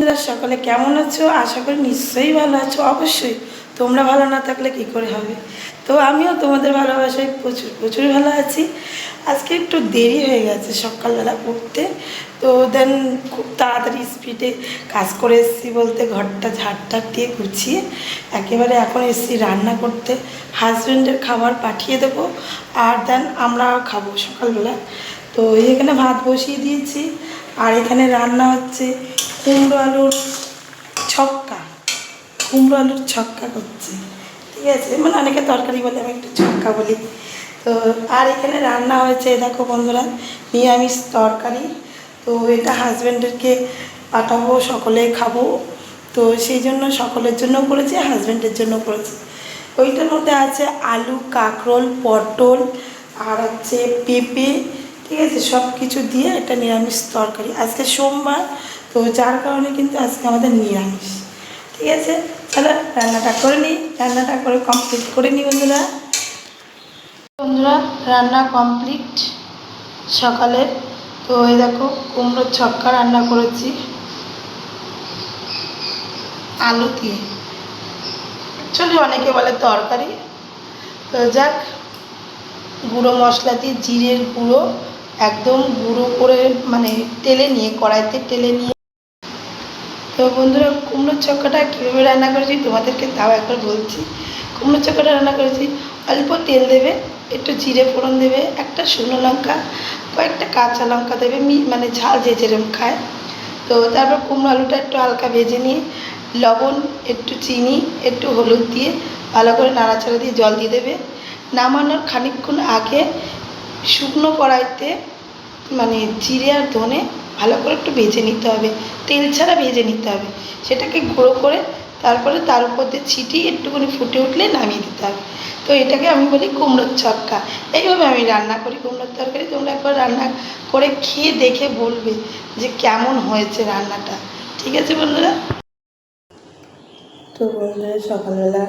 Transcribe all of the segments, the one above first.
বন্ধুরা সকলে কেমন আছো? আশা করি নিশ্চয়ই ভালো আছো। অবশ্যই তোমরা ভালো না থাকলে কি করে হবে। তো আমিও তোমাদের ভালোবাসায় প্রচুর প্রচুর ভালো আছি। আজকে একটু দেরি হয়ে গেছে সকালবেলা উঠতে, তো দেন খুব তাড়াতাড়ি স্পিডে কাজ করে এসেছি, বলতে ঘরটা ঝাড়টা দিয়ে গুছিয়ে একেবারে এখন এসেছি রান্না করতে। হাজব্যান্ডের খাবার পাঠিয়ে দেবো আর দেন আমরা খাবো সকালবেলা। তো এখানে ভাত বসিয়ে দিয়েছি আর এখানে রান্না হচ্ছে কুমড়ো আলুর ছক্কা। কুমড়ো আলুর ছক্কা করছি, ঠিক আছে, মানে অনেকে তরকারি বলে, আমি একটু ছক্কা বলি। তো আর এখানে রান্না হয়েছে দেখো বন্ধুরা, নিরামিষ তরকারি। তো এটা হাজব্যান্ডেরকে পাঠাবো, সকলেই খাবো, তো সেই জন্য সকলের জন্য করেছি, হাজব্যান্ডের জন্য করেছি। ওইটার মধ্যে আছে আলু, কাঁকরোল, পটল আর হচ্ছে পেঁপে, ঠিক আছে, সব কিছু দিয়ে একটা নিরামিষ তরকারি। আজকে সোমবার, তো যার কারণে কিন্তু আজকে আমাদের নিরামিষ। ঠিক আছে, চলো রান্নাটা করে নিই, রান্নাটা করে কমপ্লিট করে নিই বন্ধুরা। বন্ধুরা রান্না কমপ্লিট সকালের। তো এই দেখো কুমড়োর ছক্কা রান্না করেছি আলু দিয়ে, অ্যাকচুয়ালি অনেকে বলে তরকারি। তো যাক, গুঁড়ো মশলা দিয়ে জিরের গুঁড়ো একদম গুঁড়ো করে, মানে টেলে নিয়ে, কড়াইতে টেলে নিয়ে। তো বন্ধুরা কুমড়োর ছক্কাটা কীভাবে রান্না করেছি তোমাদেরকে তাও একবার বলছি। কুমড়োর ছক্কাটা রান্না করেছি, অল্প তেল দেবে, একটু জিরে ফোড়ন দেবে, একটা শুকনো লঙ্কা, কয়েকটা কাঁচা লঙ্কা দেবে, মানে ঝাল যে যেরকম খায়। তো তারপর কুমড়ো আলুটা একটু হালকা ভেজে নিয়ে লবণ, একটু চিনি, একটু হলুদ দিয়ে ভালো করে নাড়াচাড়া দিয়ে জল দিয়ে দেবে। নামানোর খানিকক্ষণ আগে শুকনো কড়াইতে মানে জিরে আর ধনে ভালো করে একটু ভেজে নিতে হবে, তেল ছাড়া ভেজে নিতে হবে, সেটাকে গুঁড়ো করে তারপরে তার উপর দিয়ে ছিটিয়ে একটুখানি ফুটে উঠলে নামিয়ে দিতে হবে। তো এটাকে আমি বলি কুমড়োর ছক্কা। এইভাবে আমি রান্না করি কুমড়োর তরকারি। তোমরা একবার রান্না করে খেয়ে দেখে বলবে যে কেমন হয়েছে রান্নাটা, ঠিক আছে বন্ধুরা? তো বন্ধুরা সকালবেলা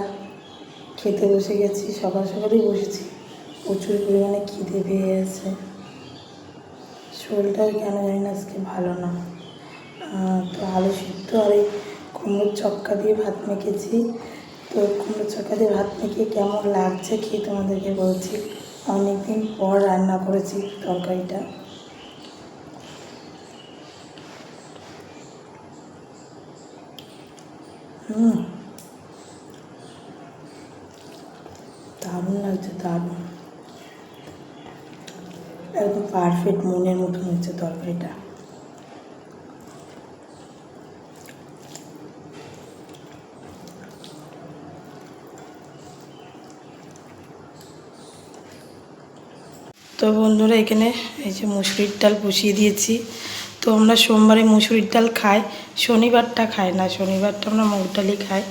খেতে বসে গেছি, সকাল সকালই বসেছি, প্রচুর পরিমাণে খিদে পেয়ে গেছে। শরীরটাও কেন জানি না আজকে ভালো না। তো আলু সিদ্ধ আর এই কুমড়োর ছক্কা দিয়ে ভাত মেখেছি। তো কুমড়োর ছক্কা দিয়ে ভাত মেখে কেমন লাগছে খেয়ে তোমাদেরকে বলছি। অনেকদিন পর রান্না করেছি তরকারিটা। দারুণ লাগছে, দারুণ, একদম পারফেক্ট মনের মতন হচ্ছে তরকারিটা। তো বন্ধুরা এখানে এই যে মুসুরির ডাল বসিয়ে দিয়েছি। তো আমরা সোমবারে মুসুরির ডাল খাই, শনিবারটা খাই না, শনিবারটা আমরা মুগ ডালই খাই,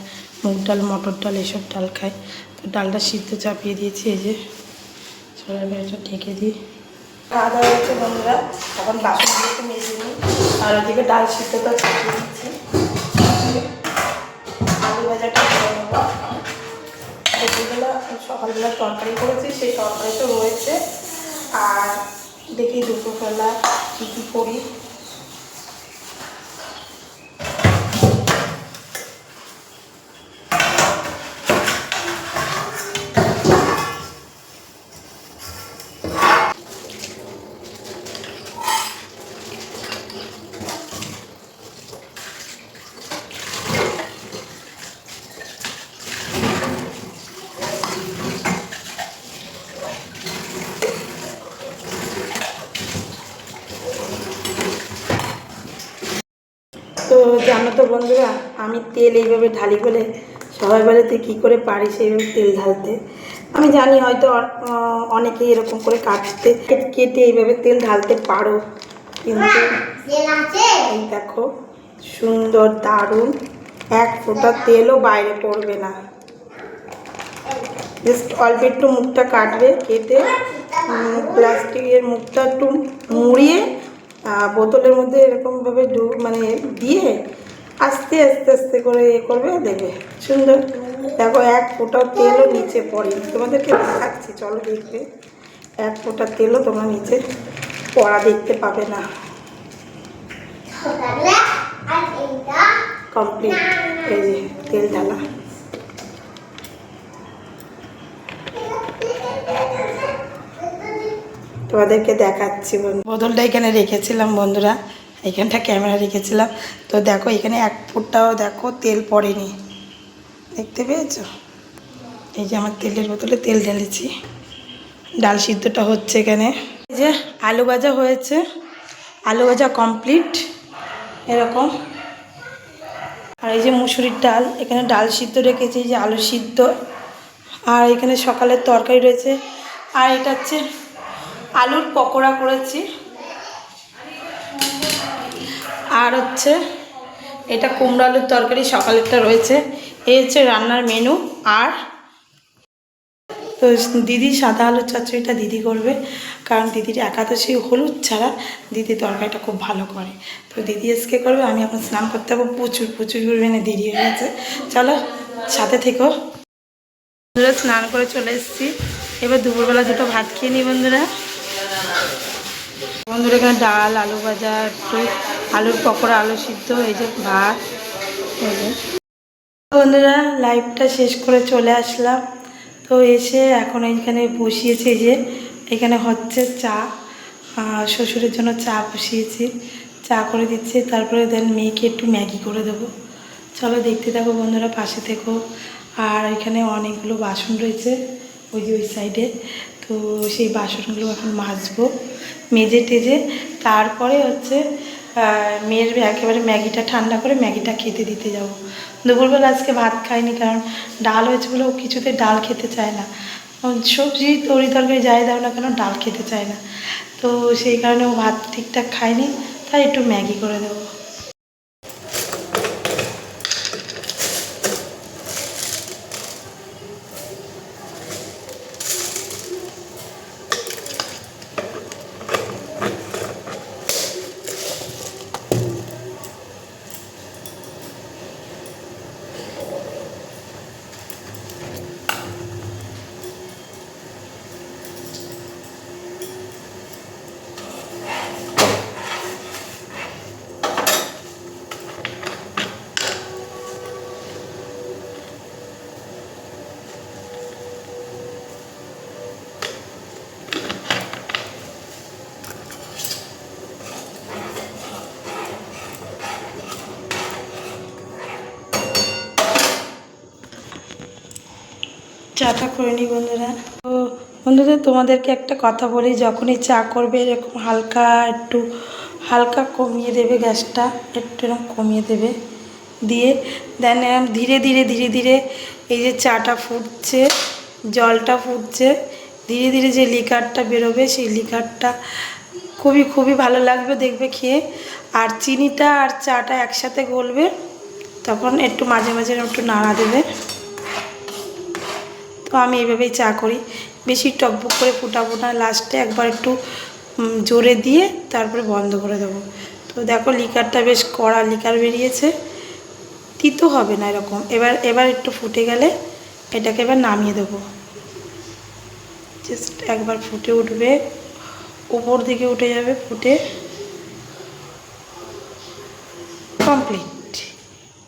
মুগ ডাল, মটর ডাল, এসব ডাল খাই। তো ডালটা সিদ্ধ চাপিয়ে দিয়েছি, এই যে সবাই এটা ঢেকে দিই। খাওয়া দাওয়া হয়েছে বন্ধুরা, এখন বাসনগুলোকে মেজে নিই আর ওদিকে ডাল সিদ্ধটা চাপিয়ে দিচ্ছি। আলু ভাজাটা করে নেবো। দুপুরবেলা সকালবেলা তরকারি করেছি, সেই তরকারিটা রয়েছে। আর দেখি দুপুরবেলা কী কী করি। তো জানো তো বন্ধুরা, আমি তেল এইভাবে ঢালি বলে সবাই বলে তুই কী করে পারিস সেইভাবে তেল ঢালতে। আমি জানি হয়তো অনেকেই এরকম করে কেটে এইভাবে তেল ঢালতে পারো, কিন্তু এই দেখো সুন্দর দারুণ, এক ফোঁটা তেলও বাইরে পড়বে না। জাস্ট অল্প একটু মুখটা কাটবে, কেটে প্লাস্টিকের মুখটা একটু মুড়িয়ে বোতলের মধ্যে এরকমভাবে মানে দিয়ে আস্তে আস্তে আস্তে করে করবে, দেখবে সুন্দর। দেখো এক ফোঁটাও তেলও নিচে পড়েনি, তোমাদেরকে দেখাচ্ছি, চলো দেখবে। এক ফোঁটা তেলও তোমরা নিচে পড়া দেখতে পাবে না। কমপ্লিট। এই যে তেল ঢালা। তোমাদেরকে দেখাচ্ছি বোতলটা এখানে রেখেছিলাম বন্ধুরা, এখানটা ক্যামেরা রেখেছিলাম। তো দেখো এখানে এক ফুটটাও দেখো তেল পড়েনি, দেখতে পেয়েছো? এই যে আমার তেলের বোতলে তেল ঢেলেছি। ডাল সিদ্ধটা হচ্ছে এখানে। এই যে আলু ভাজা হয়েছে, আলু ভাজা কমপ্লিট এরকম। আর এই যে মুসুরির ডাল, এখানে ডাল সিদ্ধ রেখেছি, এই যে আলু সিদ্ধ, আর এখানে সকালের তরকারি রয়েছে। আর এটা হচ্ছে আলুর পকোড়া করেছি। আর হচ্ছে এটা কুমড়ো আলুর তরকারি সকালেরটা রয়েছে। এই হচ্ছে রান্নার মেনু। আর তো দিদি সাদা আলুর চচ্চড়িটা দিদি করবে, কারণ দিদির একাদশী হলুদ ছাড়া দিদি তরকারিটা খুব ভালো করে। তো দিদি আজকে করবে, আমি এখন স্নান করতে যাবো, প্রচুর পরিমাণে দেরি হয়ে গেছে। চলো সাথে থেকো। বন্ধুরা স্নান করে চলে এসেছি, এবার দুপুরবেলা দুটো ভাত খেয়ে নিই বন্ধুরা। বন্ধুরা এখানে ডাল, আলু ভাজা, একটু আলুর পকোড়া, আলু সিদ্ধ, এই যে ভাত। এই যে বন্ধুরা লাইভটা শেষ করে চলে আসলাম। তো এসে এখন এইখানে বসিয়েছি, এই যে এখানে হচ্ছে চা, শ্বশুরের জন্য চা বসিয়েছি, চা করে দিচ্ছি। তারপরে দেন মেয়েকে একটু ম্যাগি করে দেবো। চলো দেখতে থাকো বন্ধুরা, পাশে থেকো। আর এখানে অনেকগুলো বাসন রয়েছে ওই যে ওই সাইডে, তো সেই বাসনগুলো এখন মাজবো মেজে টেজে। তারপরে হচ্ছে মেয়ের একেবারে ম্যাগিটা ঠান্ডা করে ম্যাগিটা খেতে দিতে যাব। দুপুরবেলা আজকে ভাত খাইনি, কারণ ডাল হয়েছে বলে ও কিছুতে ডাল খেতে চায় না। সবজি তরকারি যাই দাও না কেন ডাল খেতে চায় না, তো সেই কারণে ও ভাত ঠিকঠাক খায়নি, তাই একটু ম্যাগি করে দেবো। চাটা করে নিই বন্ধুরা। তো বন্ধুদের তোমাদেরকে একটা কথা বলি, যখনই চা করবে এরকম একটু হালকা কমিয়ে দেবে গ্যাসটা, একটু এরকম কমিয়ে দেবে, দিয়ে দেন এরকম ধীরে ধীরে এই যে চাটা ফুটছে, জলটা ফুটছে, ধীরে ধীরে যে লিকারটা বেরোবে সেই লিকারটা খুবই ভালো লাগবে দেখবে খেয়ে। আর চিনিটা আর চাটা একসাথে গলবে, তখন একটু মাঝে একটু নাড়া দেবে। তো আমি এইভাবেই চা করি, বেশি টকবক করে ফুটাবো না, লাস্টে একবার একটু জোরে দিয়ে তারপরে বন্ধ করে দেবো। তো দেখো লিকারটা বেশ কড়া লিকার বেরিয়েছে, তিতো হবে না এরকম। এবার একটু ফুটে গেলে এটাকে এবার নামিয়ে দেবো। জাস্ট একবার ফুটে উঠবে, উপর দিকে উঠে যাবে ফুটে, কমপ্লিট।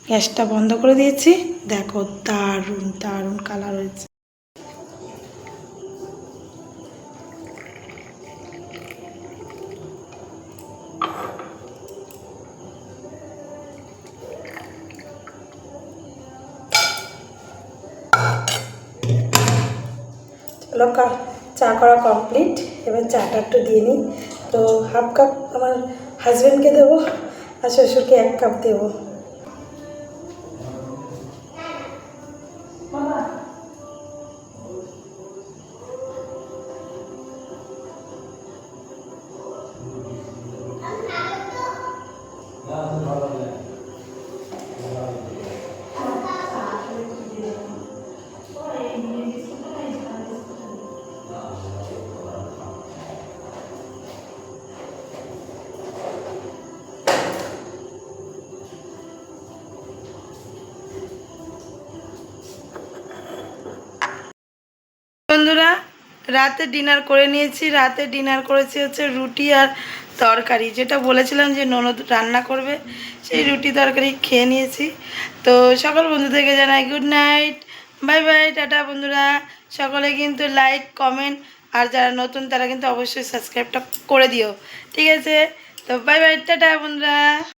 গ্যাসটা বন্ধ করে দিয়েছি, দেখো দারুণ কালার হয়েছে। চলো চা করা কমপ্লিট, এবার চাটা একটু দিয়ে নিই। তো হাফ কাপ আমার হাজব্যান্ডকে দেবো, আর শ্বশুরকে 1 কাপ দেবো। বন্ধুরা রাতে ডিনার করে নিয়েছি, রাতে ডিনার করেছি হচ্ছে রুটি আর তরকারি, যেটা বলেছিলাম যে ননদ রান্না করবে, সেই রুটি তরকারি খেয়ে নিয়েছি। তো সকল বন্ধুদেরকে জানাই good night, bye bye, tata বন্ধুরা। সকলে কিন্তু লাইক কমেন্ট আর যারা নতুন তারা কিন্তু অবশ্যই সাবস্ক্রাইবটা করে দিও, ঠিক আছে? তো বাই বাই, টাটা বন্ধুরা।